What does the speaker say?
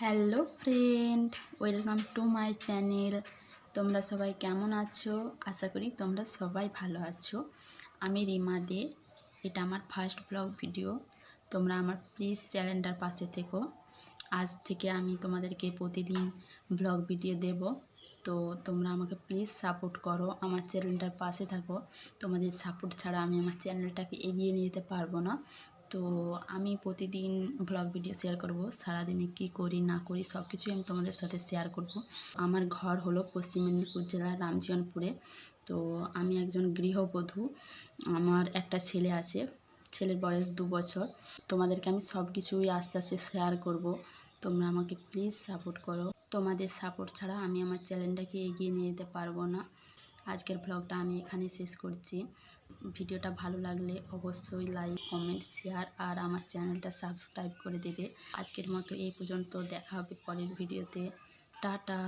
Hello friend, welcome to my channel. তোমরা সবাই কেমন আছো? আশা করি তোমরা সবাই ভালো আছো। আমি রিমা দে, এটা আমার ফার্স্ট ব্লগ ভিডিও। তোমরা আমার প্লিজ চ্যানেলটার পাশে থেকো। আজ থেকে আমি তোমাদেরকে প্রতিদিন ব্লগ ভিডিও দেব, তো তোমরা আমাকে প্লিজ সাপোর্ট করো, আমার চ্যানেলটার পাশে থাকো। তোমাদের সাপোর্ট ছাড়া আমি আমার চ্যানেলটাকে এগিয়ে নিয়ে যেতে পারবো না। তো আমি প্রতিদিন ব্লগ ভিডিও শেয়ার করব, সারাদিনে কি করি না করি সব কিছুই আমি তোমাদের সাথে শেয়ার করব। আমার ঘর হলো পশ্চিম মেদিনীপুর জেলার রামজীবনপুরে। তো আমি একজন গৃহবধূ। আমার একটা ছেলে আছে, ছেলের বয়স 2 বছর। তোমাদেরকে আমি সব কিছুই আস্তে আস্তে শেয়ার করব। তোমরা আমাকে প্লিজ সাপোর্ট করো। তোমাদের সাপোর্ট ছাড়া আমি আমার চ্যানেলটাকে এগিয়ে নিয়ে যেতে পারবো না। আজকের ব্লগটা আমি এখানে শেষ করছি। ভিডিওটা ভালো লাগলে অবশ্যই লাইক, কমেন্ট, শেয়ার আর আমার চ্যানেলটা সাবস্ক্রাইব করে দেবে। আজকের মতো এই পর্যন্ত, দেখা হবে পরের ভিডিওতে। টাটা।